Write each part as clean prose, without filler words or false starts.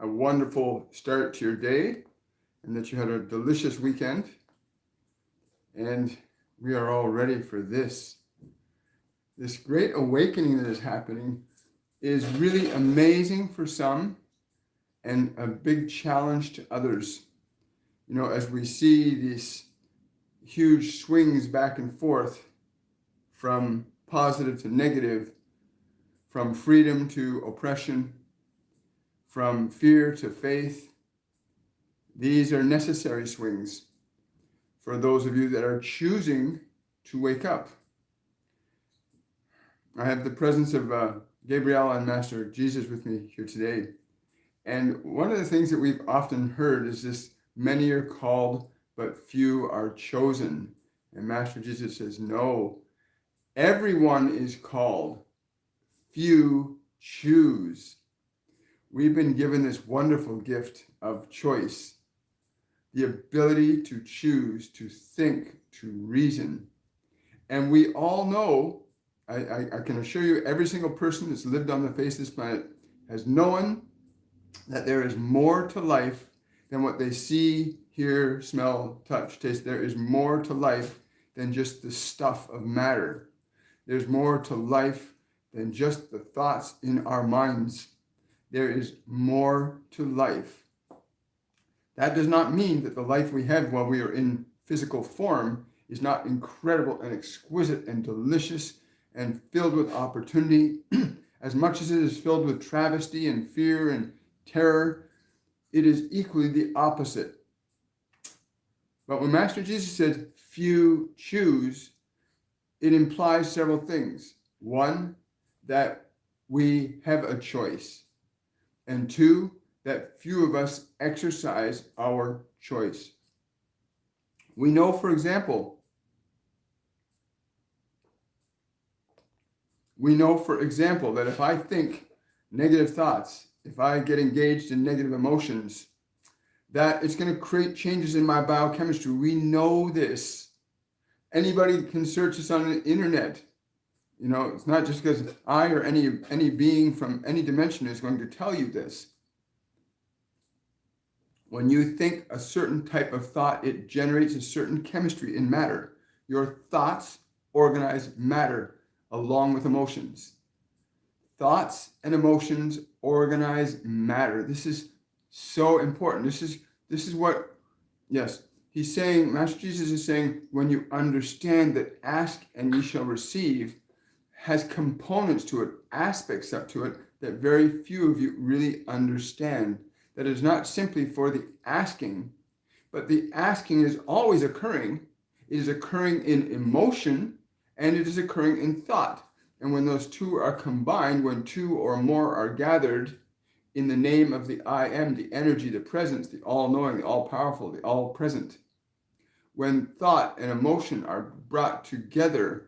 a wonderful start to your day and that you had a delicious weekend. And we are all ready for this. This great awakening that is happening is really amazing for some and a big challenge to others. You know, as we see these huge swings back and forth from positive to negative, from freedom to oppression, from fear to faith, these are necessary swings for those of you that are choosing to wake up. I have the presence of Gabriel and Master Jesus with me here today. And one of the things that we've often heard is this: many are called, but few are chosen. And Master Jesus says, no, everyone is called, few choose. We've been given this wonderful gift of choice, the ability to choose, to think, to reason. And we all know, I can assure you, every single person that's lived on the face of this planet has known that there is more to life than what they see, hear, smell, touch, taste. There is more to life than just the stuff of matter. There's more to life than just the thoughts in our minds. There is more to life. That does not mean that the life we have while we are in physical form is not incredible and exquisite and delicious and filled with opportunity. As much as it is filled with travesty and fear and terror, it is equally the opposite. But when Master Jesus said, few choose, it implies several things. One, that we have a choice. And two, that few of us exercise our choice. We know, for example, that if I think negative thoughts, if I get engaged in negative emotions, that it's going to create changes in my biochemistry. We know this. Anybody can search this on the internet. You know, it's not just because I or any being from any dimension is going to tell you this. When you think a certain type of thought, it generates a certain chemistry in matter. Your thoughts organize matter along with emotions. Thoughts and emotions organize matter. This is so important. This is what, yes, he's saying, Master Jesus is saying, when you understand that ask and ye shall receive has components to it, aspects up to it that very few of you really understand. That is not simply for the asking, but the asking is always occurring. It is occurring in emotion and it is occurring in thought. And when those two are combined, when two or more are gathered in the name of the I am, the energy, the presence, the all-knowing, the all-powerful, the all-present, when thought and emotion are brought together,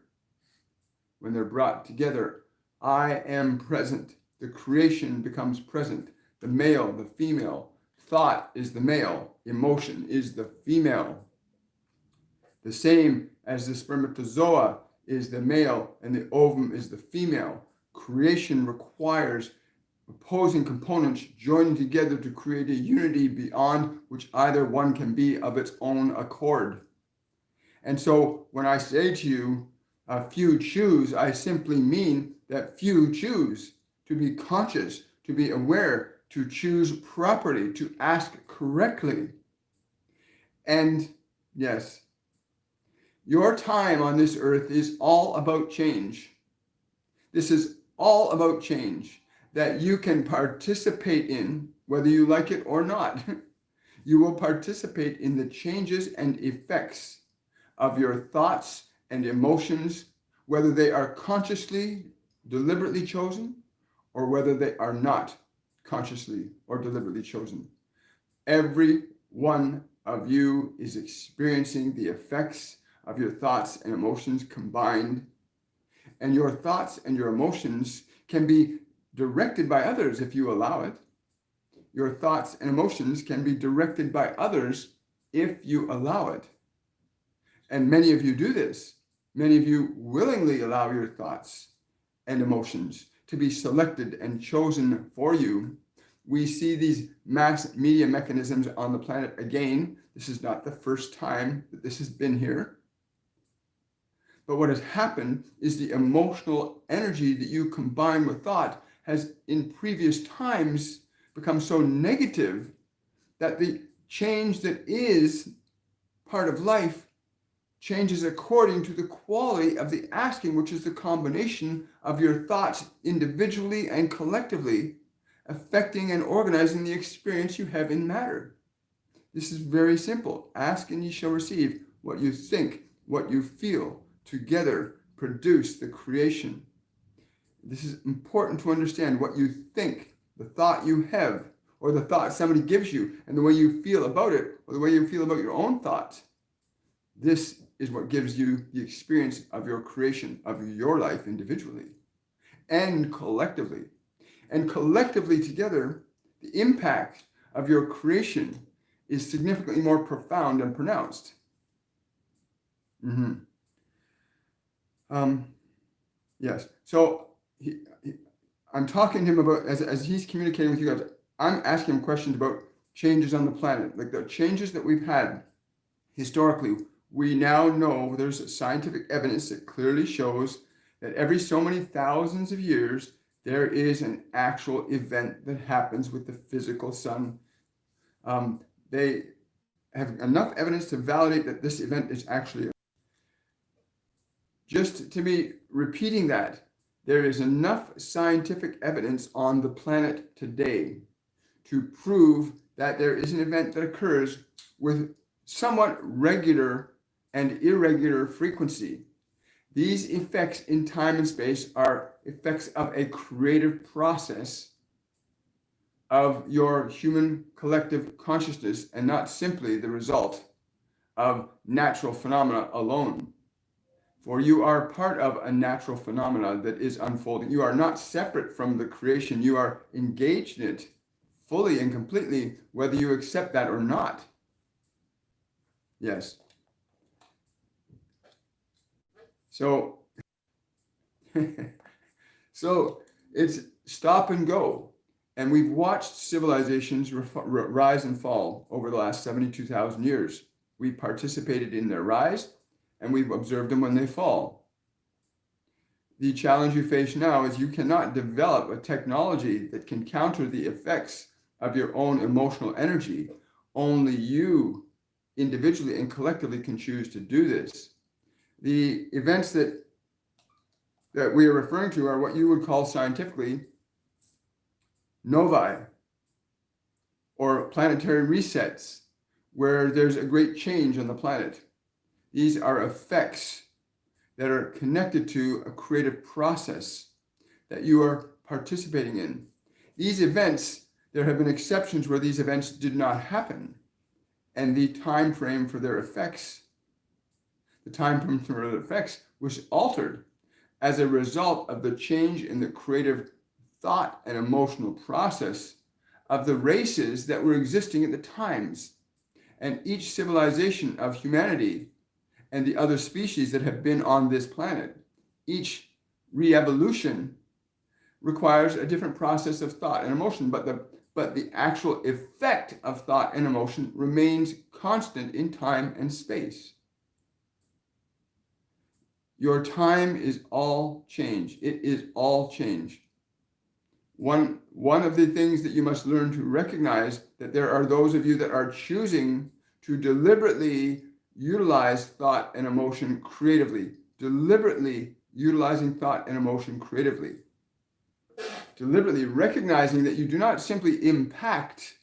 when they're brought together, I am present. The creation becomes present. The male, the female. Thought is the male. Emotion is the female. The same as the spermatozoa is the male and the ovum is the female. Creation requires opposing components joining together to create a unity beyond which either one can be of its own accord. And so when I say to you, few choose, I simply mean that few choose to be conscious, to be aware, to choose properly, to ask correctly. And yes, your time on this earth is all about change. This is all about change that you can participate in, whether you like it or not. You will participate in the changes and effects of your thoughts and emotions, whether they are consciously, deliberately chosen, or whether they are not consciously or deliberately chosen. Every one of you is experiencing the effects of your thoughts and emotions combined. And your thoughts and your emotions can be directed by others if you allow it. Your thoughts and emotions can be directed by others if you allow it. And many of you do this. Many of you willingly allow your thoughts and emotions to be selected and chosen for you. we see these mass media mechanisms on the planet again. This is not the first time that this has been here. But what has happened is the emotional energy that you combine with thought has in previous times become so negative that the change that is part of life changes according to the quality of the asking, which is the combination of your thoughts individually and collectively, affecting and organizing the experience you have in matter. This is very simple. Ask and ye shall receive. What you think, what you feel, together produce the creation. This is important to understand. What you think, the thought you have, or the thought somebody gives you, and the way you feel about it, or the way you feel about your own thoughts. This is what gives you the experience of your creation, of your life individually and collectively. And collectively together, the impact of your creation is significantly more profound and pronounced. Yes. So I'm talking to him about, as he's communicating with you guys, I'm asking him questions about changes on the planet, like the changes that we've had historically. We now know there's scientific evidence that clearly shows that every so many thousands of years, there is an actual event that happens with the physical sun. They have enough evidence to validate that this event is actually. Just to be repeating that, there is enough scientific evidence on the planet today to prove that there is an event that occurs with somewhat regular and irregular frequency. These effects in time and space are effects of a creative process of your human collective consciousness and not simply the result of natural phenomena alone. For you are part of a natural phenomena that is unfolding. You are not separate from the creation. You are engaged in it fully and completely, whether you accept that or not. Yes. So it's stop and go. And we've watched civilizations rise and fall over the last 72,000 years. We participated in their rise, and we've observed them when they fall. The challenge you face now is you cannot develop a technology that can counter the effects of your own emotional energy. Only you individually and collectively can choose to do this. The events that we are referring to are what you would call scientifically novae, or planetary resets, where there's a great change on the planet. These are effects that are connected to a creative process that you are participating in. These events, there have been exceptions where these events did not happen, and the time frame for their effects was altered as a result of the change in the creative thought and emotional process of the races that were existing at the times. And each civilization of humanity and the other species that have been on this planet, each re-evolution requires a different process of thought and emotion, but the actual effect of thought and emotion remains constant in time and space. Your time is all change. It is all change. One of the things that you must learn to recognize, that there are those of you that are choosing to deliberately utilize thought and emotion creatively, deliberately recognizing that you do not simply impact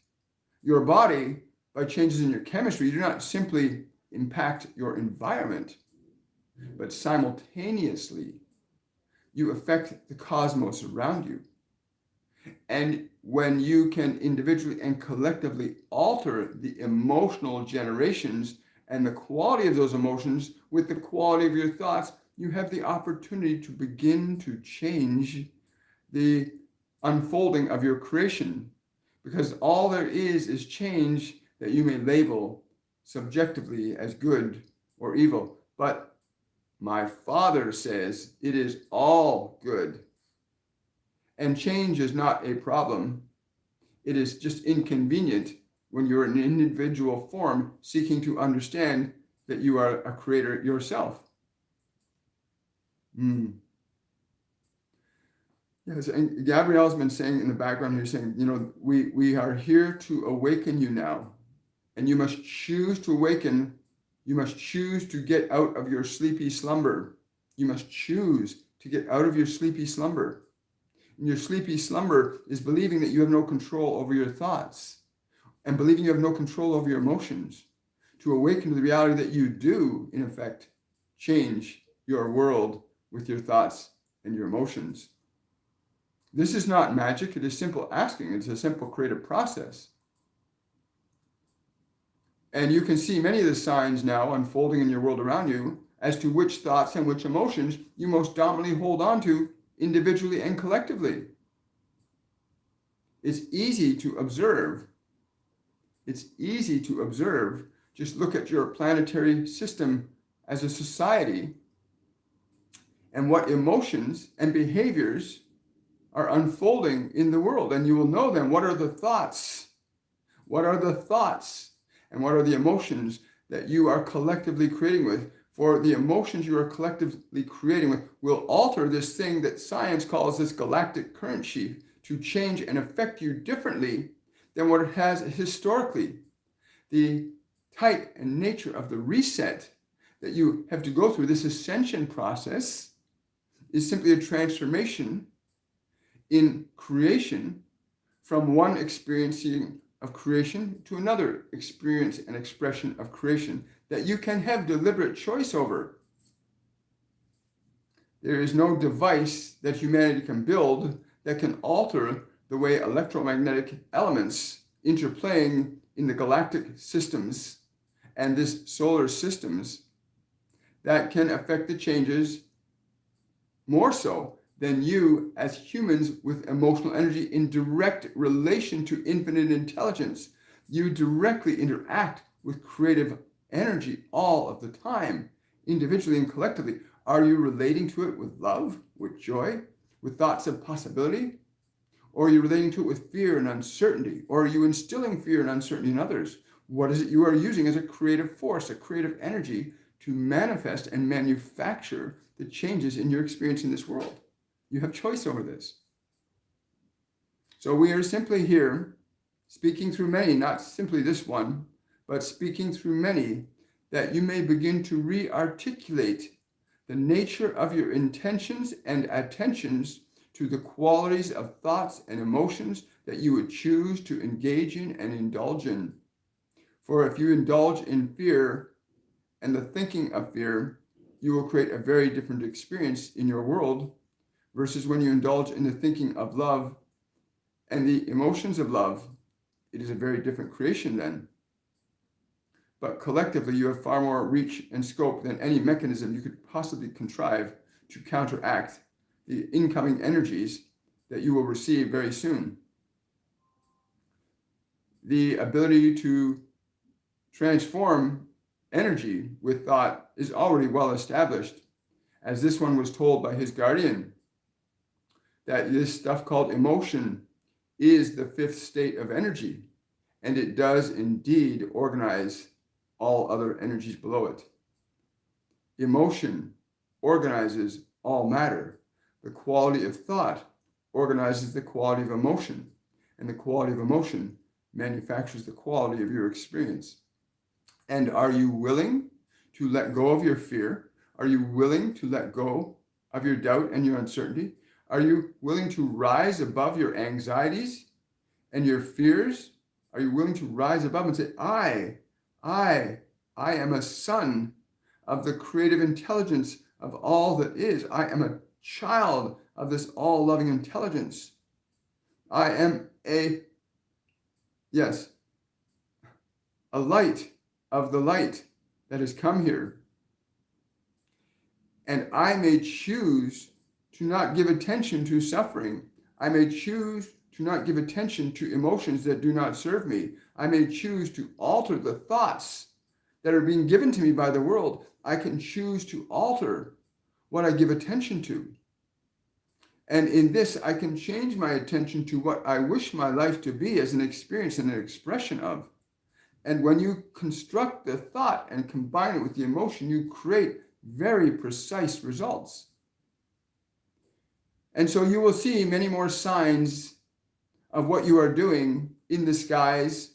your body by changes in your chemistry. You do not simply impact your environment, but simultaneously you affect the cosmos around you. And when you can individually and collectively alter the emotional generations and the quality of those emotions with the quality of your thoughts, you have the opportunity to begin to change the unfolding of your creation. Because all there is change that you may label subjectively as good or evil. But my Father says it is all good. And change is not a problem. It is just inconvenient when you're in an individual form seeking to understand that you are a creator yourself. Yes, and Gabrielle's been saying in the background here, saying, we are here to awaken you now, and you must choose to awaken. You must choose to get out of your sleepy slumber. You must choose to get out of your sleepy slumber. And your sleepy slumber is believing that you have no control over your thoughts and believing you have no control over your emotions. To awaken to the reality that you do, in effect, change your world with your thoughts and your emotions. This is not magic. It is simple asking. It's a simple creative process. And you can see many of the signs now unfolding in your world around you as to which thoughts and which emotions you most dominantly hold on to individually and collectively. It's easy to observe. It's easy to observe. Just look at your planetary system as a society and what emotions and behaviors are unfolding in the world. And you will know then what are the thoughts? What are the thoughts? And what are the emotions that you are collectively creating with? For the emotions you are collectively creating with will alter this thing that science calls this galactic current sheaf to change and affect you differently than what it has historically. The type and nature of the reset that you have to go through, this ascension process, is simply a transformation in creation from one experiencing of creation to another experience and expression of creation that you can have deliberate choice over. There is no device that humanity can build that can alter the way electromagnetic elements interplaying in the galactic systems and this solar systems that can affect the changes more so than you as humans with emotional energy in direct relation to infinite intelligence. You directly interact with creative energy all of the time, individually and collectively. Are you relating to it with love, with joy, with thoughts of possibility? Or are you relating to it with fear and uncertainty? Or are you instilling fear and uncertainty in others? What is it you are using as a creative force, a creative energy to manifest and manufacture the changes in your experience in this world? You have choice over this. So we are simply here speaking through many, not simply this one, but speaking through many, that you may begin to re-articulate the nature of your intentions and attentions to the qualities of thoughts and emotions that you would choose to engage in and indulge in. For if you indulge in fear and the thinking of fear, you will create a very different experience in your world versus when you indulge in the thinking of love and the emotions of love. It is a very different creation then. But collectively, you have far more reach and scope than any mechanism you could possibly contrive to counteract the incoming energies that you will receive very soon. The ability to transform energy with thought is already well established, as this one was told by his guardian, that this stuff called emotion is the fifth state of energy, and it does indeed organize all other energies below it. Emotion organizes all matter. The quality of thought organizes the quality of emotion, and the quality of emotion manufactures the quality of your experience. And are you willing to let go of your fear? Are you willing to let go of your doubt and your uncertainty? Are you willing to rise above your anxieties and your fears? Are you willing to rise above and say, I am a son of the creative intelligence of all that is. I am a child of this all-loving intelligence. I am a light of the light that has come here. And I may choose to not give attention to suffering. I may choose to not give attention to emotions that do not serve me. I may choose to alter the thoughts that are being given to me by the world. I can choose to alter what I give attention to. And in this, I can change my attention to what I wish my life to be as an experience and an expression of. And when you construct the thought and combine it with the emotion, you create very precise results. And so you will see many more signs of what you are doing in the skies,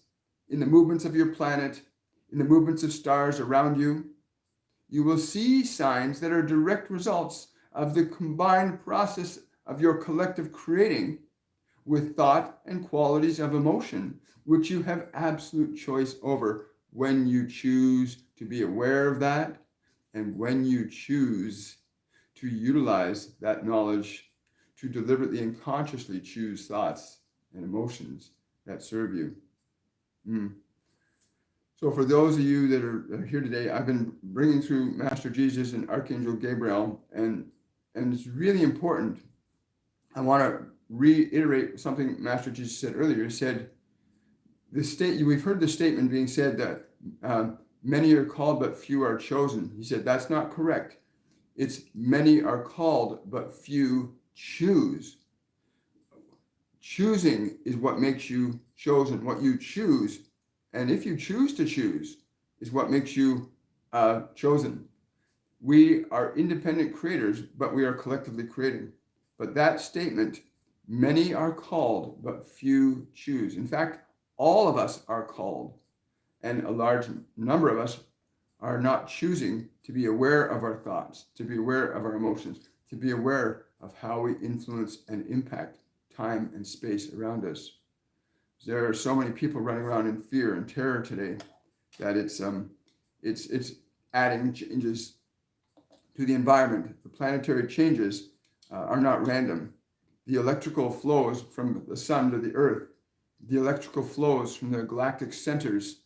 in the movements of your planet, in the movements of stars around you. You will see signs that are direct results of the combined process of your collective creating with thought and qualities of emotion, which you have absolute choice over when you choose to be aware of that and when you choose to utilize that knowledge to deliberately and consciously choose thoughts and emotions that serve you. So for those of you that are here today, I've been bringing through Master Jesus and Archangel Gabriel, and it's really important. I want to reiterate something Master Jesus said earlier. He said, we've heard the statement being said that many are called, but few are chosen. He said, that's not correct. It's many are called, but few choose. Choosing is what makes you chosen, what you choose. And if you choose to choose is what makes you chosen. We are independent creators, but we are collectively creating. But that statement, many are called, but few choose. In fact, all of us are called, and a large number of us are not choosing to be aware of our thoughts, to be aware of our emotions, to be aware of how we influence and impact time and space around us. There are so many people running around in fear and terror today that it's adding changes to the environment. The planetary changes are not random. The electrical flows from the sun to the earth, the electrical flows from the galactic centers,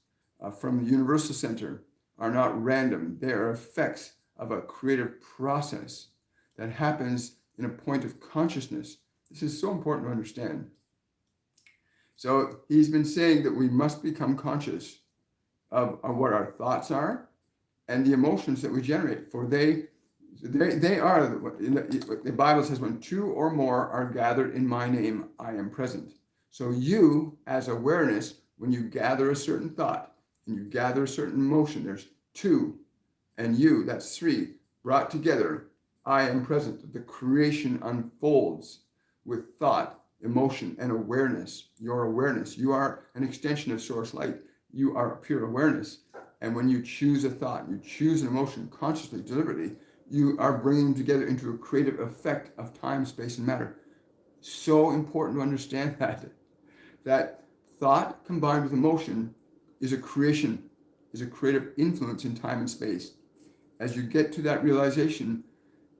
from the universal center, are not random. They are effects of a creative process that happens in a point of consciousness. This is so important to understand. So he's been saying that we must become conscious of what our thoughts are and the emotions that we generate, for they are, the Bible says, when two or more are gathered in my name, I am present. So you, as awareness, when you gather a certain thought and you gather a certain emotion, there's two, and you, that's three, brought together, I am present. The creation unfolds with thought, emotion, and awareness. Your awareness. You are an extension of source light. You are pure awareness. And when you choose a thought, you choose an emotion consciously, deliberately, you are bringing together into a creative effect of time, space, and matter. So important to understand that thought combined with emotion is a creation, is a creative influence in time and space. As you get to that realization,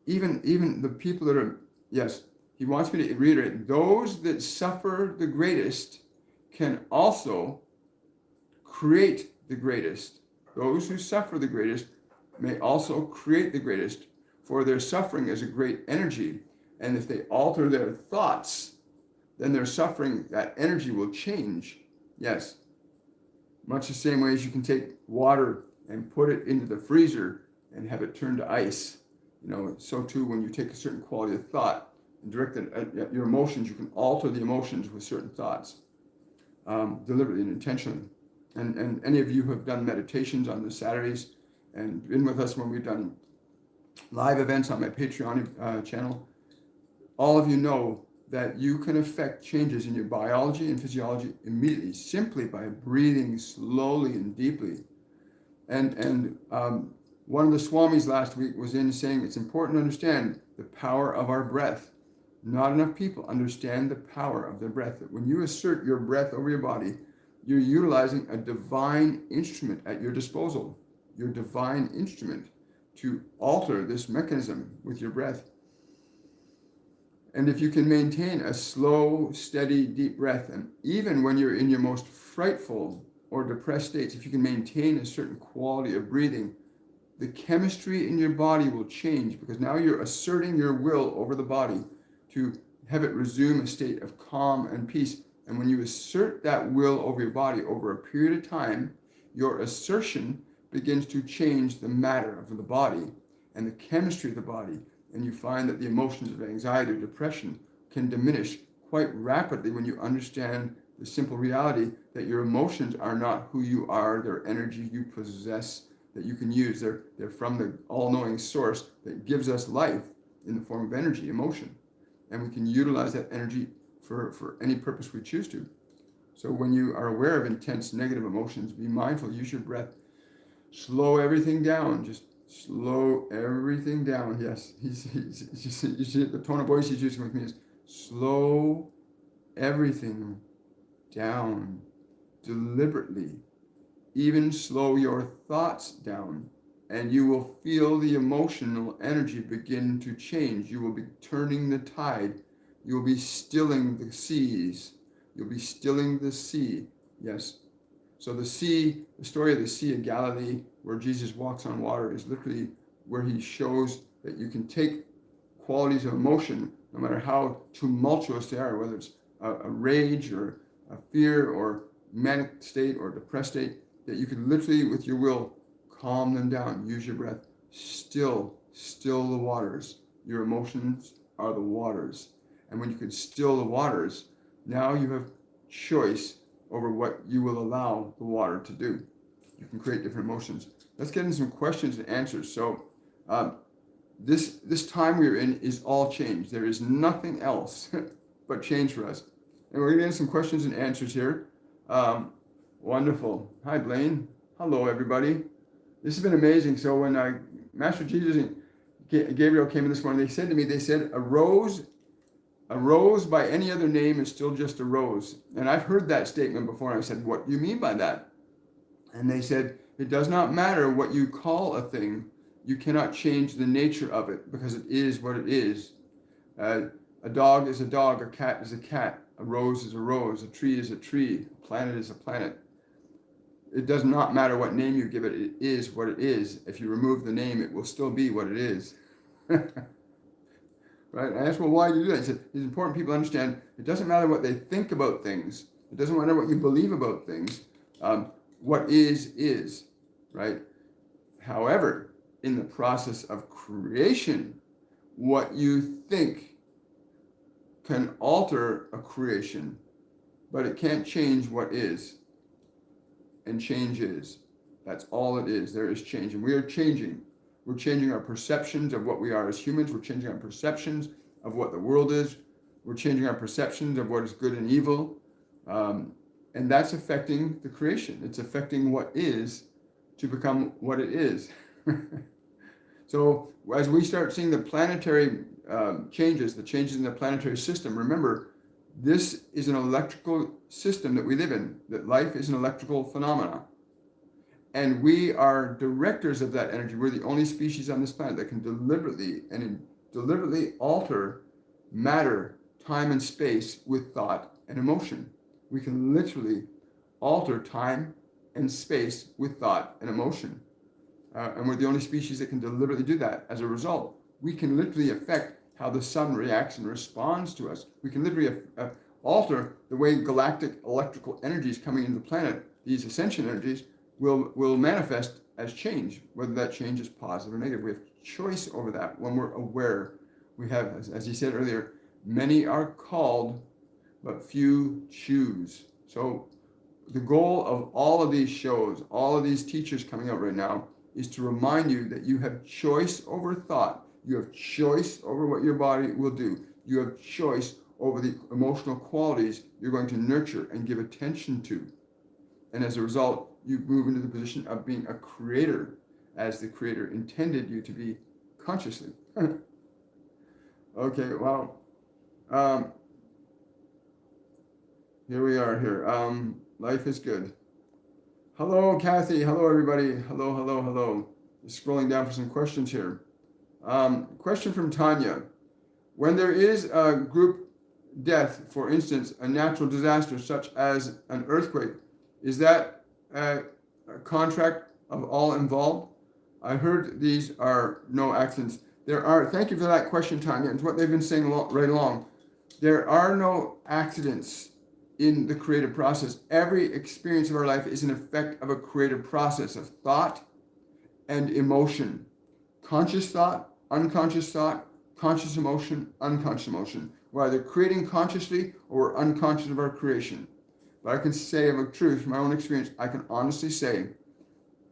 even the people that are, yes, he wants me to reiterate, those that suffer the greatest can also create the greatest. Those who suffer the greatest may also create the greatest, for their suffering is a great energy. And if they alter their thoughts, then their suffering, that energy will change. Yes. Much the same way as you can take water and put it into the freezer and have it turn to ice. So too, when you take a certain quality of thought and direct it at your emotions, you can alter the emotions with certain thoughts, deliberately and intentionally. And any of you who have done meditations on the Saturdays and been with us when we've done live events on my Patreon channel, all of you know that you can affect changes in your biology and physiology immediately, simply by breathing slowly and deeply. And one of the Swamis last week was saying it's important to understand the power of our breath. Not enough people understand the power of their breath. That when you assert your breath over your body, you're utilizing a divine instrument at your disposal, your divine instrument to alter this mechanism with your breath. And if you can maintain a slow, steady, deep breath, and even when you're in your most frightful or depressed states, if you can maintain a certain quality of breathing, the chemistry in your body will change, because now you're asserting your will over the body to have it resume a state of calm and peace. And when you assert that will over your body over a period of time, your assertion begins to change the matter of the body and the chemistry of the body. And you find that the emotions of anxiety or depression can diminish quite rapidly when you understand the simple reality that your emotions are not who you are, they're energy you possess that you can use. They're from the all-knowing source that gives us life in the form of energy, emotion. And we can utilize that energy for any purpose we choose to. So when you are aware of intense negative emotions, be mindful, use your breath, slow everything down, just slow everything down. Yes, he's you see the tone of voice he's using with me is slow everything down deliberately. Even slow your thoughts down, and you will feel the emotional energy begin to change. You will be turning the tide. You will be stilling the seas. You'll be stilling the sea. Yes. So the sea, the story of the Sea of Galilee, where Jesus walks on water, is literally where he shows that you can take qualities of emotion, no matter how tumultuous they are, whether it's a rage or a fear or manic state or depressed state, that you can literally, with your will, calm them down. Use your breath. Still the waters. Your emotions are the waters. And when you can still the waters, now you have choice over what you will allow the water to do. You can create different emotions. Let's get into some questions and answers. So this time we're in is all change. There is nothing else but change for us. And we're going to get some questions and answers here. Wonderful. Hi, Blaine. Hello, everybody. This has been amazing. So when Master Jesus and Gabriel came in this morning, they said to me, a rose by any other name is still just a rose. And I've heard that statement before. And I said, what do you mean by that? And they said, it does not matter what you call a thing. You cannot change the nature of it because it is what it is. A dog is a dog, a cat is a cat, a rose is a rose, a tree is a tree, a planet is a planet. It does not matter what name you give it, it is what it is. If you remove the name, it will still be what it is. Right? And I asked, well, why do you do that? He said, it's important people understand it doesn't matter what they think about things. It doesn't matter what you believe about things. What is, right? However, in the process of creation, what you think can alter a creation, but it can't change what is. And change is. That's all it is. There is change. And we are changing. We're changing our perceptions of what we are as humans. We're changing our perceptions of what the world is. We're changing our perceptions of what is good and evil. And that's affecting the creation. It's affecting what is to become what it is. So as we start seeing the planetary changes, the changes in the planetary system, remember, this is an electrical system that we live in, that life is an electrical phenomena. And we are directors of that energy. We're the only species on this planet that can deliberately alter matter, time, and space with thought and emotion. We can literally alter time and space with thought and emotion. And we're the only species that can deliberately do that. As a result, we can literally affect how the sun reacts and responds to us. We can literally alter the way galactic electrical energies coming into the planet, these ascension energies, will manifest as change, whether that change is positive or negative. We have choice over that when we're aware. We have, as he said earlier, many are called, but few choose. So the goal of all of these shows, all of these teachers coming out right now, is to remind you that you have choice over thought. You have choice over what your body will do. You have choice over the emotional qualities you're going to nurture and give attention to. And as a result, you move into the position of being a creator, as the creator intended you to be consciously. Okay, well, here we are here. Life is good. Hello, Kathy. Hello, everybody. Hello. Just scrolling down for some questions here. Question from Tanya. When there is a group death, for instance, a natural disaster such as an earthquake, is that a contract of all involved? I heard these are no accidents. There are, thank you for that question, Tanya. It's what they've been saying right along. There are no accidents in the creative process. Every experience of our life is an effect of a creative process of thought and emotion. Conscious thought, unconscious thought, conscious emotion, unconscious emotion. We're either creating consciously or we're unconscious of our creation. But I can say of a truth, from my own experience, I can honestly say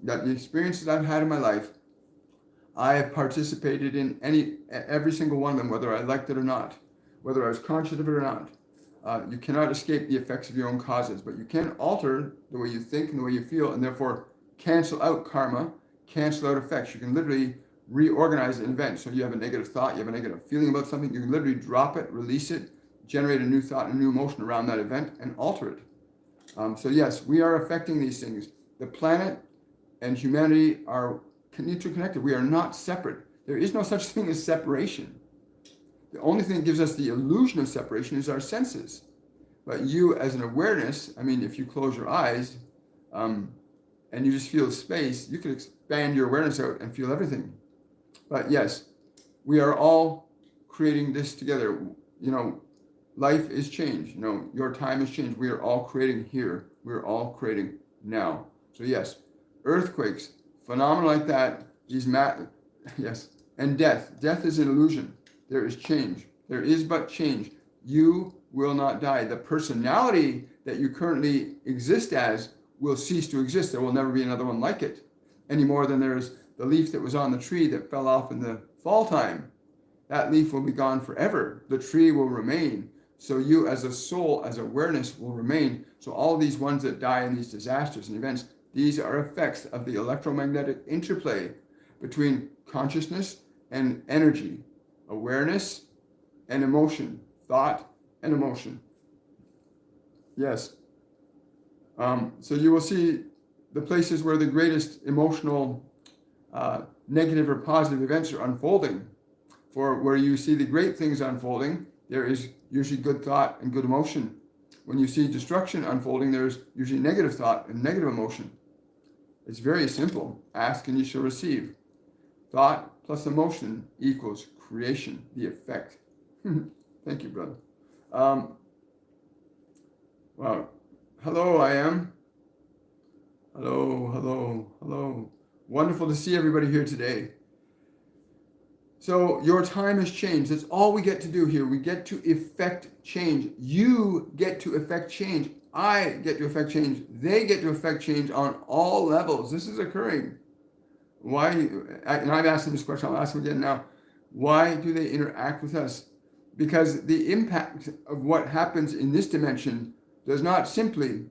that the experiences I've had in my life, I have participated in every single one of them, whether I liked it or not, whether I was conscious of it or not. You cannot escape the effects of your own causes, but you can alter the way you think and the way you feel, and therefore cancel out karma, cancel out effects. You can literally reorganize an event. So you have a negative thought, you have a negative feeling about something, you can literally drop it, release it, generate a new thought and a new emotion around that event, and alter it. So yes, we are affecting these things. The planet and humanity are interconnected. We are not separate. There is no such thing as separation. The only thing that gives us the illusion of separation is our senses. But you, as an awareness, I mean, if you close your eyes and you just feel space, you can expand your awareness out and feel everything. But yes, we are all creating this together. You know, life is change. You know, your time is change. We are all creating here. We are all creating now. So yes, earthquakes, phenomena like that, yes, and death. Death is an illusion. There is change. There is but change. You will not die. The personality that you currently exist as will cease to exist. There will never be another one like it, any more than there is the leaf that was on the tree that fell off in the fall time. That leaf will be gone forever. The tree will remain. So you as a soul, as awareness, will remain. So all these ones that die in these disasters and events, these are effects of the electromagnetic interplay between consciousness and energy, awareness and emotion, thought and emotion. Yes. So you will see the places where the greatest emotional negative or positive events are unfolding. For where you see the great things unfolding, there is usually good thought and good emotion. When you see destruction unfolding, there's usually negative thought and negative emotion. It's very simple. Ask and you shall receive. Thought plus emotion equals creation, the effect. Thank you, brother. Wow. Hello, I am. Hello, hello, hello. Wonderful to see everybody here today. So your time has changed. That's all we get to do here. We get to effect change. You get to effect change. I get to effect change. They get to effect change on all levels. This is occurring. Why? And I've asked them this question. I'll ask them again now. Why do they interact with us? Because the impact of what happens in this dimension does not simply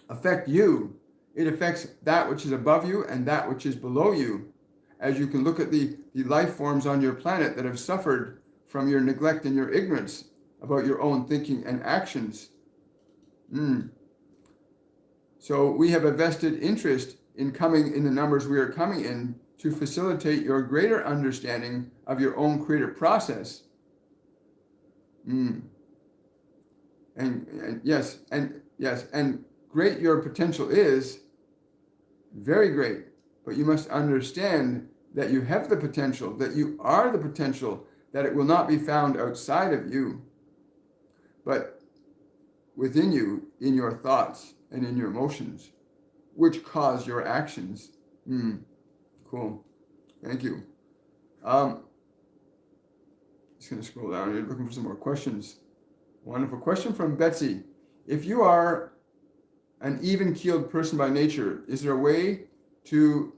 affect you. It affects that which is above you and that which is below you. As you can look at the life forms on your planet that have suffered from your neglect and your ignorance about your own thinking and actions. So we have a vested interest in coming in the numbers we are coming in to facilitate your greater understanding of your own creative process. And yes, and great your potential is, very great, but you must understand that you have the potential, that you are the potential, that it will not be found outside of you, but within you, in your thoughts and in your emotions, which cause your actions. Cool. Thank you. Just going to scroll down here, looking for some more questions. Wonderful question from Betsy. If you are an even-keeled person by nature, is there a way to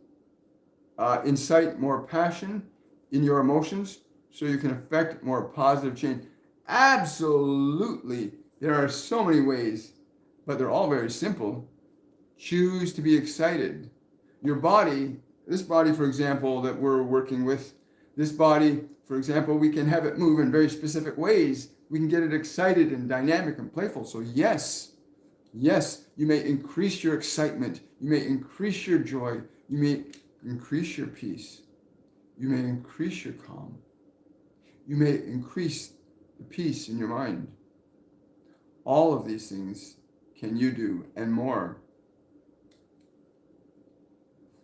incite more passion in your emotions so you can affect more positive change? Absolutely. There are so many ways, but they're all very simple. Choose to be excited. Your body, this body, for example, that we're working with, this body, for example, we can have it move in very specific ways. We can get it excited and dynamic and playful. So yes, you may increase your excitement. You may increase your joy. You may increase your peace. You may increase your calm. You may increase the peace in your mind. All of these things can you do and more.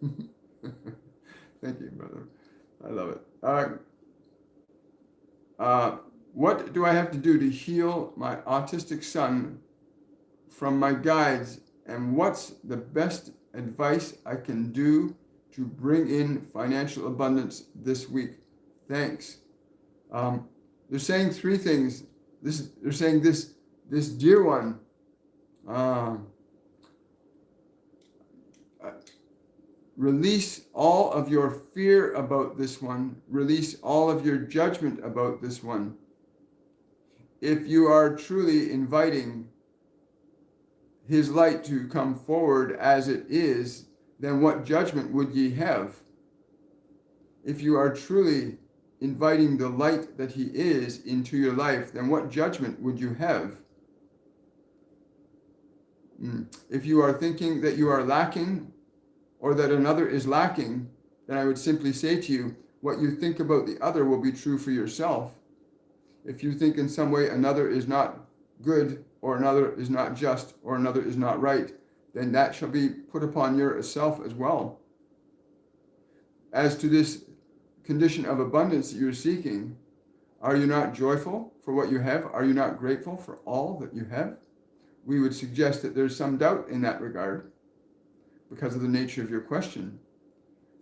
Thank you, brother. I love it. What do I have to do to heal my autistic son from my guides, and what's the best advice I can do to bring in financial abundance this week? Thanks. They're saying three things. They're saying this dear one, uh, release all of your fear about this one. Release all of your judgment about this one. If you are truly inviting his light to come forward as it is, then what judgment would ye have? If you are truly inviting the light that he is into your life, then what judgment would you have? If you are thinking that you are lacking or that another is lacking, then I would simply say to you, what you think about the other will be true for yourself. If you think in some way another is not good, or another is not just, or another is not right, then that shall be put upon yourself as well. As to this condition of abundance that you're seeking, are you not joyful for what you have? Are you not grateful for all that you have? We would suggest that there's some doubt in that regard because of the nature of your question.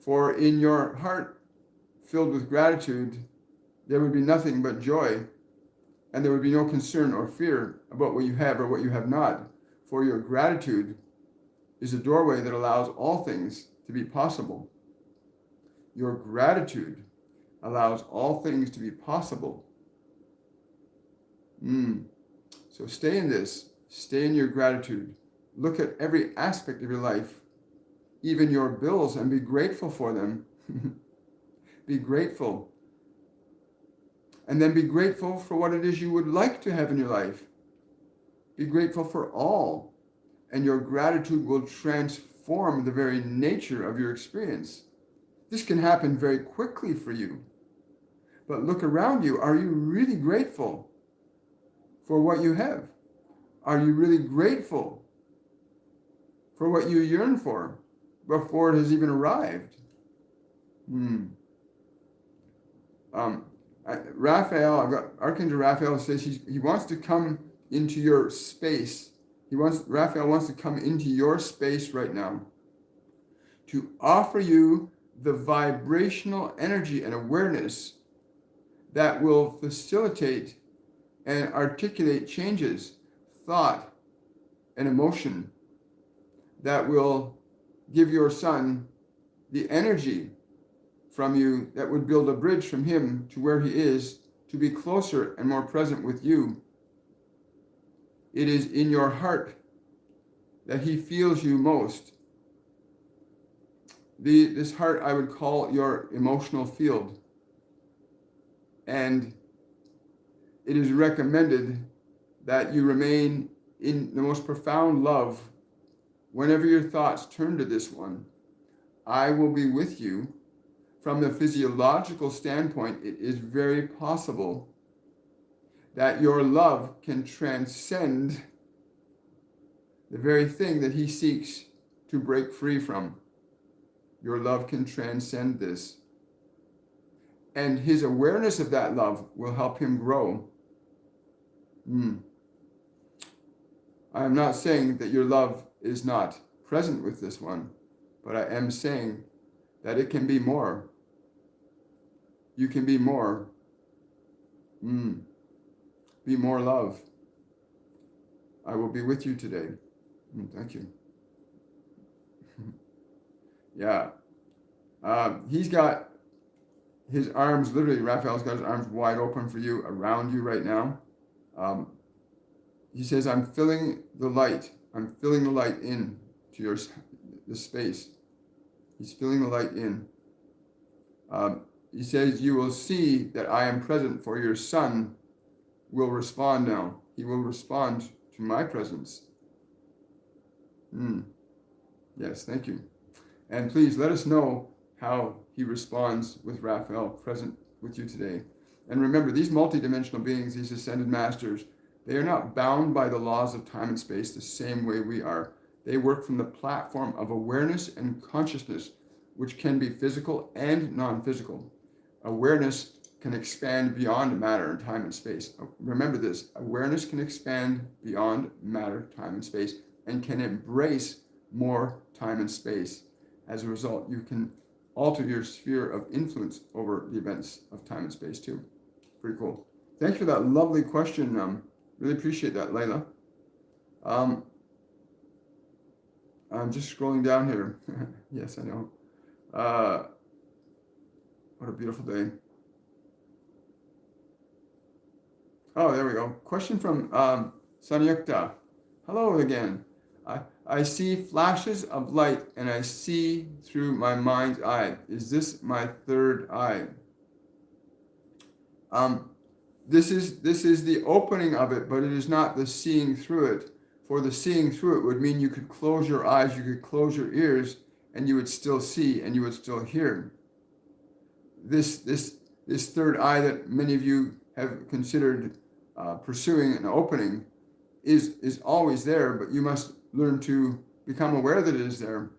For in your heart filled with gratitude, there would be nothing but joy, and there would be no concern or fear about what you have or what you have not. For your gratitude is a doorway that allows all things to be possible. Your gratitude allows all things to be possible. So stay in this. Stay in your gratitude. Look at every aspect of your life, even your bills, and be grateful for them. Be grateful. And then be grateful for what it is you would like to have in your life. Be grateful for all. And your gratitude will transform the very nature of your experience. This can happen very quickly for you. But look around you. Are you really grateful for what you have? Are you really grateful for what you yearn for before it has even arrived? Raphael, I've got Archangel Raphael says he wants to come into your space. Raphael wants to come into your space right now to offer you the vibrational energy and awareness that will facilitate and articulate changes, thought, and emotion that will give your son the energy from you that would build a bridge from him to where he is to be closer and more present with you. It is in your heart that he feels you most. This heart I would call your emotional field. And it is recommended that you remain in the most profound love whenever your thoughts turn to this one. I will be with you. From the physiological standpoint, it is very possible that your love can transcend the very thing that he seeks to break free from. Your love can transcend this. And his awareness of that love will help him grow. I am not saying that your love is not present with this one, but I am saying that it can be more. You can be more. Be more love. I will be with you today. Thank you. Yeah. He's got his arms, literally, Raphael's got his arms wide open for you, around you right now. He says, I'm feeling the light. I'm feeling the light in to the space. He's feeling the light in. He says, you will see that I am present, for your son will respond now. He will respond to my presence. Yes, thank you. And please let us know how he responds with Raphael present with you today. And remember, these multidimensional beings, these ascended masters, they are not bound by the laws of time and space the same way we are. They work from the platform of awareness and consciousness, which can be physical and non-physical. Awareness can expand beyond matter, time, and space. Remember this, awareness can expand beyond matter, time, and space, and can embrace more time and space. As a result, you can alter your sphere of influence over the events of time and space too. Pretty cool. Thank you for that lovely question. Really appreciate that, Layla. Um, I'm just scrolling down here. Yes, I know. Uh, what a beautiful day. Oh, there we go. Question from Sanyukta. Hello again. I see flashes of light and I see through my mind's eye. Is this my third eye? Um, this is the opening of it, but it is not the seeing through it. For the seeing through it would mean you could close your eyes, you could close your ears, and you would still see and you would still hear. This third eye that many of you have considered pursuing and opening is always there, but you must learn to become aware that it is there.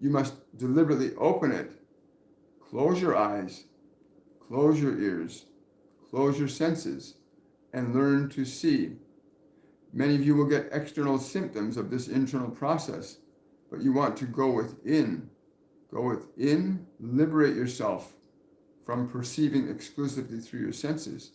You must deliberately open it. Close your eyes, close your ears, close your senses, and learn to see. Many of you will get external symptoms of this internal process, but you want to go within. Go within, liberate yourself from perceiving exclusively through your senses,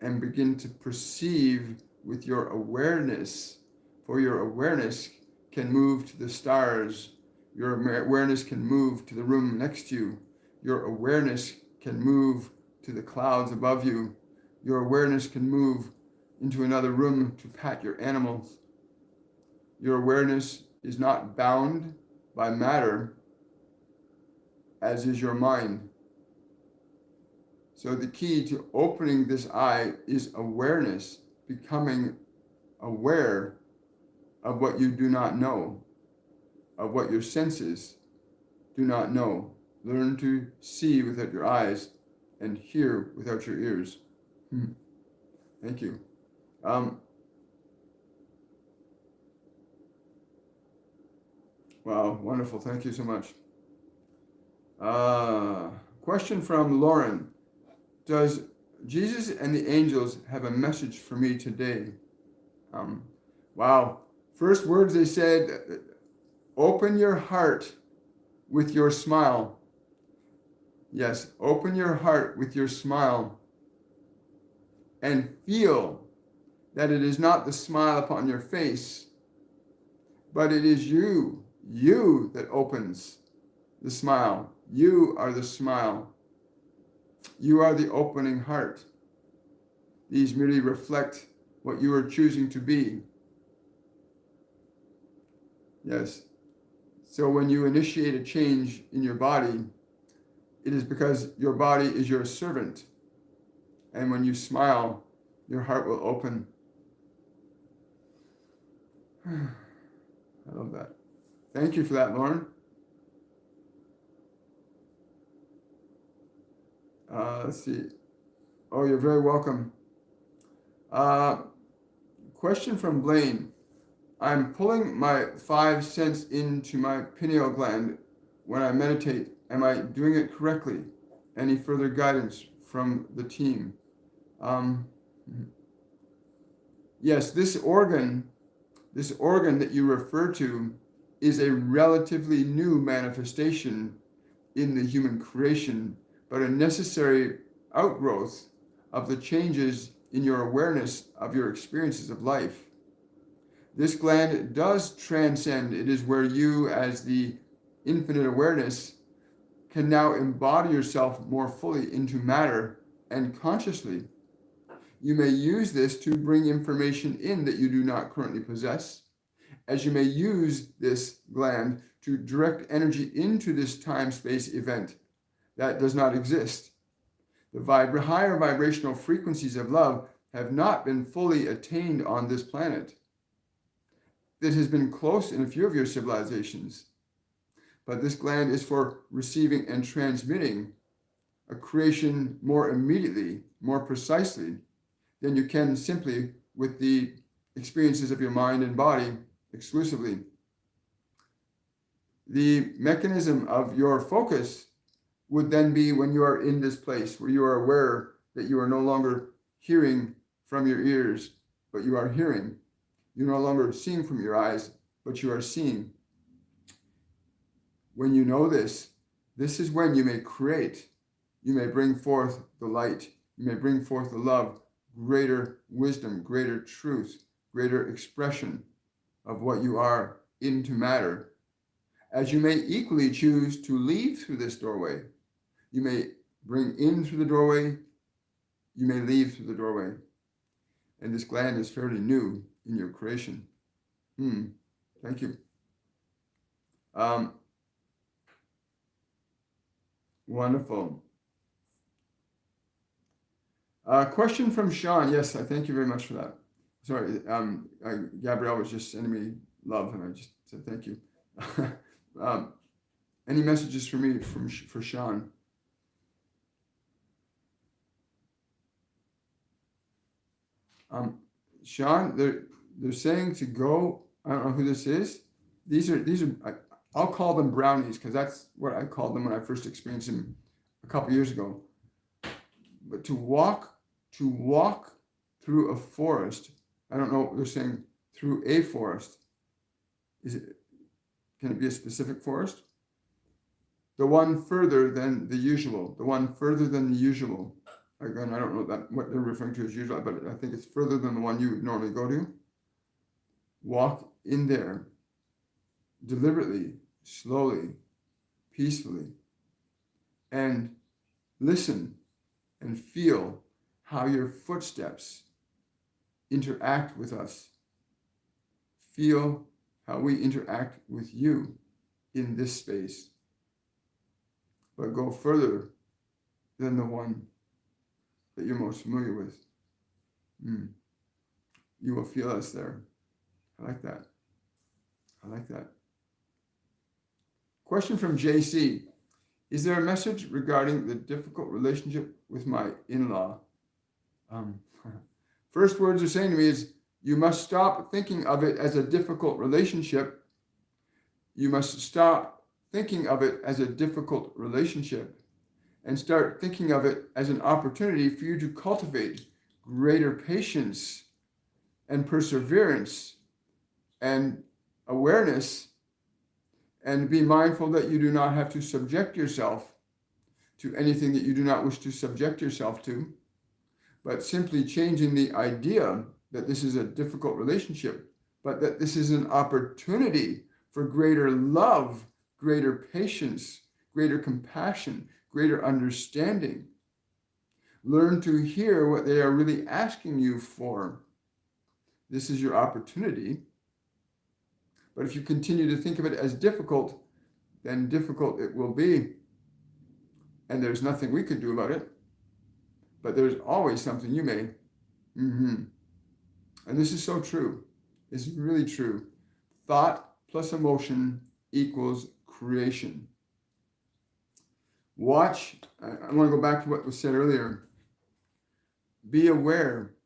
and begin to perceive with your awareness. For your awareness can move to the stars. Your awareness can move to the room next to you. Your awareness can move to the clouds above you. Your awareness can move into another room to pat your animals. Your awareness is not bound by matter, as is your mind. So the key to opening this eye is awareness, becoming aware of what you do not know, of what your senses do not know. Learn to see without your eyes and hear without your ears. Thank you. Wow, wonderful. Thank you so much. Question from Lauren. Does Jesus and the angels have a message for me today? Wow. First words they said, open your heart with your smile. Yes, open your heart with your smile and feel that it is not the smile upon your face, but it is you that opens the smile. You are the smile. You are the opening heart. These merely reflect what you are choosing to be. Yes. So when you initiate a change in your body, it is because your body is your servant. And when you smile, your heart will open. I love that. Thank you for that, Lauren. Let's see. Oh, you're very welcome. Question from Blaine. I'm pulling my 5 cents into my pineal gland when I meditate. Am I doing it correctly? Any further guidance from the team? Yes, this organ that you refer to is a relatively new manifestation in the human creation, but a necessary outgrowth of the changes in your awareness of your experiences of life. This gland does transcend. It is where you, as the infinite awareness, can now embody yourself more fully into matter and consciously. You may use this to bring information in that you do not currently possess, as you may use this gland to direct energy into this time-space event that does not exist. The higher vibrational frequencies of love have not been fully attained on this planet. It has been close in a few of your civilizations, but this gland is for receiving and transmitting a creation more immediately, more precisely than you can simply with the experiences of your mind and body exclusively. The mechanism of your focus would then be when you are in this place where you are aware that you are no longer hearing from your ears, but you are hearing. You're no longer seeing from your eyes, but you are seeing. When you know this, this is when you may create. You may bring forth the light. You may bring forth the love, greater wisdom, greater truth, greater expression of what you are into matter, as you may equally choose to leave through this doorway. You may bring in through the doorway, you may leave through the doorway. And this gland is fairly new in your creation. Thank you. Wonderful. Question from Sean. Yes, I thank you very much for that. Sorry, Gabrielle was just sending me love, and I just said thank you. Any messages for me for Sean? Sean, they're saying to go. I don't know who this is. These are. I'll call them brownies because that's what I called them when I first experienced them a couple years ago. But to walk through a forest. I don't know. They're saying through a forest. Can it be a specific forest? The one further than the usual. The one further than the usual. Again, I don't know what they're referring to as usual, but I think it's further than the one you would normally go to. Walk in there deliberately, slowly, peacefully, and listen and feel how your footsteps interact with us. Feel how we interact with you in this space. But go further than the one that you're most familiar with. You will feel us there. I like that. I like that. Question from JC. Is there a message regarding the difficult relationship with my in-law? First words are saying to me is, you must stop thinking of it as a difficult relationship. You must stop thinking of it as a difficult relationship and start thinking of it as an opportunity for you to cultivate greater patience and perseverance and awareness, and be mindful that you do not have to subject yourself to anything that you do not wish to subject yourself to, but simply changing the idea that this is a difficult relationship, but that this is an opportunity for greater love, greater patience, greater compassion, greater understanding. Learn to hear what they are really asking you for. This is your opportunity. But if you continue to think of it as difficult, then difficult it will be. And there's nothing we could do about it. But there's always something you may. And this is so true. It's really true. Thought plus emotion equals creation. Watch. I want to go back to what was said earlier. Be aware,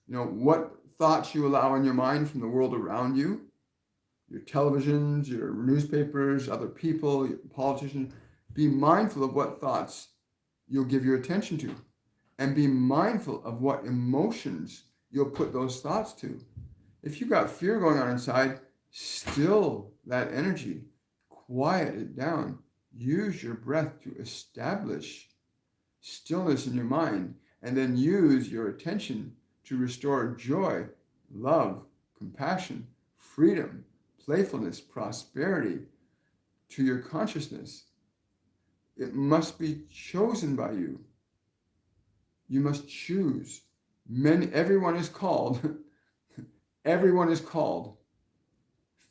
what thoughts you allow in your mind from the world around you, your televisions, your newspapers, other people, your politicians. Be mindful of what thoughts you'll give your attention to, and be mindful of what emotions you'll put those thoughts to. If you've got fear going on inside, still that energy, quiet it down. Use your breath to establish stillness in your mind, and then use your attention to restore joy, love, compassion, freedom, playfulness, prosperity to your consciousness. It must be chosen by you. You must choose. Everyone is called. Everyone is called.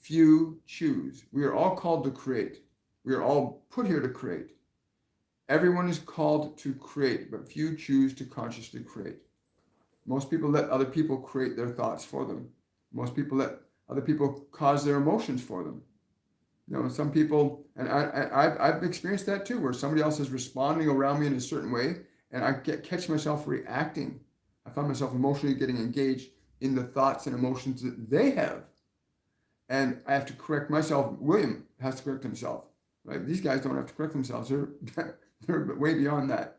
Few choose. We are all called to create. We are all put here to create. Everyone is called to create, but few choose to consciously create. Most people let other people create their thoughts for them. Most people let other people cause their emotions for them. Some people, and I've experienced that too, where somebody else is responding around me in a certain way, and I catch myself reacting. I find myself emotionally getting engaged in the thoughts and emotions that they have. And I have to correct myself. William has to correct himself. Right? These guys don't have to correct themselves. They're way beyond that.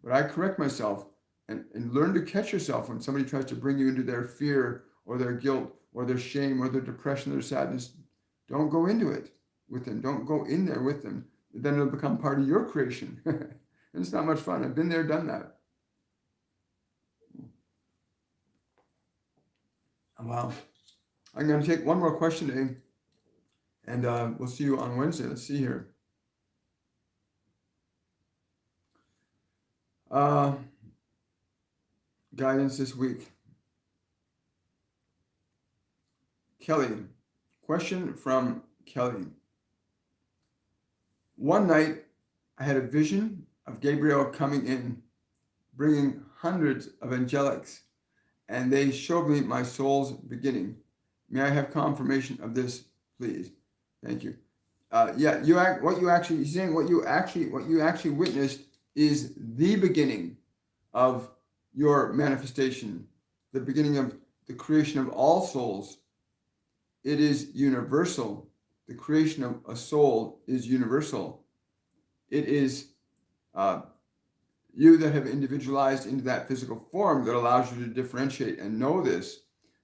But I correct myself and learn to catch yourself when somebody tries to bring you into their fear or their guilt or their shame or their depression or their sadness. Don't go into it with them. Don't go in there with them. Then it'll become part of your creation. And it's not much fun. I've been there, done that. Wow. I'm going to take one more question today, and we'll see you on Wednesday. Let's see here. Guidance this week. Kelly. Question from Kelly. One night, I had a vision of Gabriel coming in, bringing hundreds of angelics, and they showed me my soul's beginning. May I have confirmation of this, please? Thank you. Yeah, what you actually witnessed is the beginning of your manifestation, the beginning of the creation of all souls. It is universal. The creation of a soul is universal. It is you that have individualized into that physical form that allows you to differentiate and know this.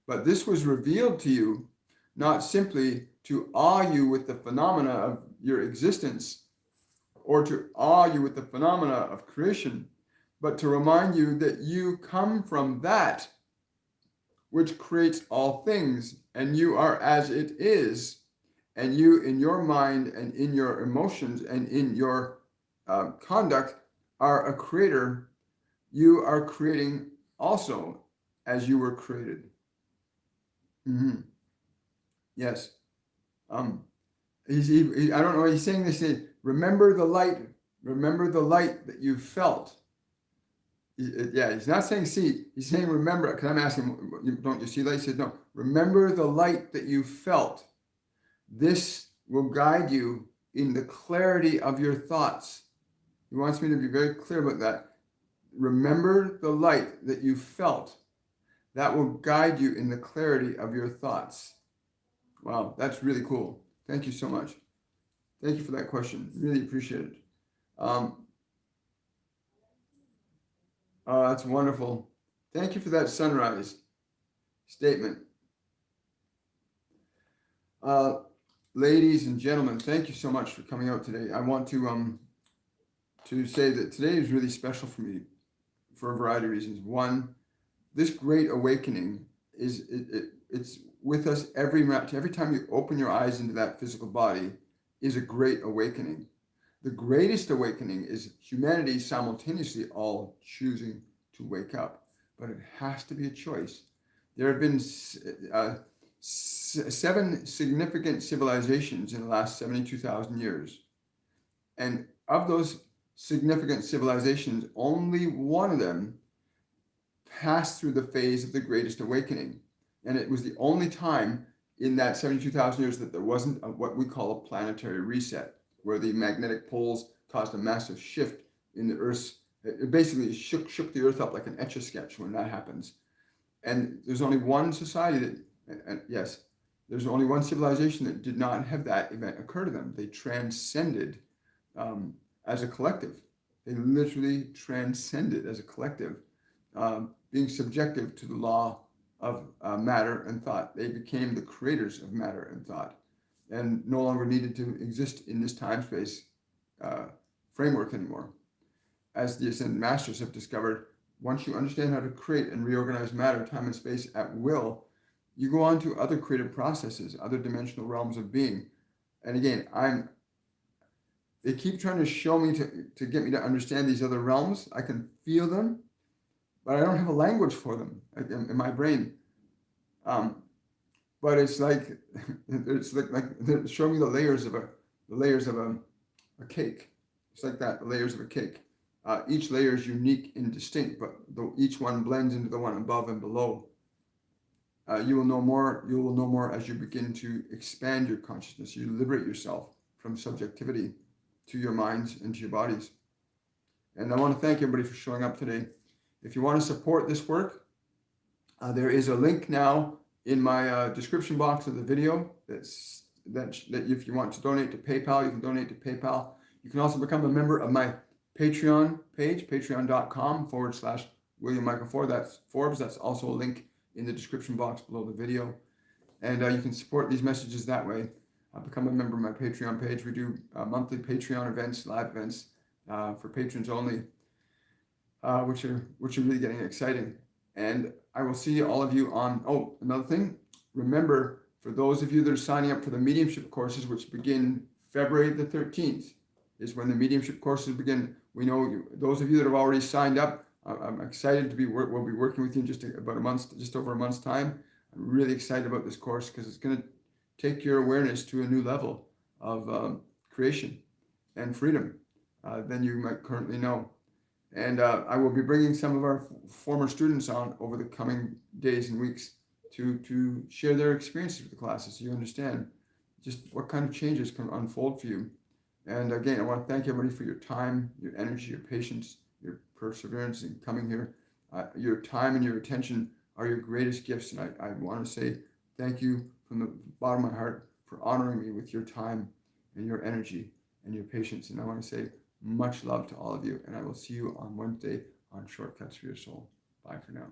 But this was revealed to you not simply to awe you with the phenomena of your existence or to awe you with the phenomena of creation, but to remind you that you come from that which creates all things, and you are as it is, and you in your mind and in your emotions and in your conduct are a creator. You are creating also as you were created. Mm-hmm. Yes. I don't know what he's saying. This is remember the light. Remember the light that you felt. Yeah, he's not saying see. He's saying remember. Because I'm asking, don't you see light? He says no. Remember the light that you felt. This will guide you in the clarity of your thoughts. He wants me to be very clear about that. Remember the light that you felt. That will guide you in the clarity of your thoughts. Wow, that's really cool. Thank you so much. Thank you for that question. Really appreciate it. That's wonderful. Thank you for that sunrise statement. Ladies and gentlemen, thank you so much for coming out today. I want to say that today is really special for me for a variety of reasons. One, this great awakening it's with us every time you open your eyes into that physical body is a great awakening. The greatest awakening is humanity simultaneously all choosing to wake up, but it has to be a choice. There have been 7 significant civilizations in the last 72,000 years, and of those significant civilizations, only one of them passed through the phase of the greatest awakening. And it was the only time in that 72,000 years that there wasn't what we call a planetary reset, where the magnetic poles caused a massive shift in the Earth's, it basically shook the Earth up like an Etch-a-Sketch when that happens. And there's only one society there's only one civilization that did not have that event occur to them. They transcended as a collective. They literally transcended as a collective, being subjective to the law of matter and thought. They became the creators of matter and thought and no longer needed to exist in this time-space framework anymore. As the Ascended Masters have discovered, once you understand how to create and reorganize matter, time, and space at will, you go on to other creative processes, other dimensional realms of being. And again, they keep trying to show me to get me to understand these other realms. I can feel them, but I don't have a language for them in my brain. But it's like they're showing me the layers of a cake. It's like that, the layers of a cake. Each layer is unique and distinct, but each one blends into the one above and below. You will know more as you begin to expand your consciousness. You liberate yourself from subjectivity to your minds and to your bodies. And I want to thank everybody for showing up today. If you want to support this work, there is a link now in my description box of the video that if you want to donate to PayPal, you can donate to PayPal. You can also become a member of my Patreon page, patreon.com/William Michael Forbes. That's also a link in the description box below the video. And you can support these messages that way. Become a member of my Patreon page. We do monthly Patreon events, live events for patrons only, which are really getting exciting. And I will see all of you on, oh, another thing. Remember, for those of you that are signing up for the mediumship courses, which begin February the 13th, is when the mediumship courses begin. We know those of you that have already signed up, I'm excited to be, we'll be working with you in just about a month, just over a month's time. I'm really excited about this course because it's going to take your awareness to a new level of creation and freedom than you might currently know. And I will be bringing some of our former students on over the coming days and weeks to share their experiences with the classes so you understand just what kind of changes can unfold for you. And again, I want to thank everybody for your time, your energy, your patience, your perseverance in coming here. Your time and your attention are your greatest gifts. And I want to say thank you from the bottom of my heart for honoring me with your time and your energy and your patience. And I want to say much love to all of you. And I will see you on Wednesday on Shortcuts for Your Soul. Bye for now.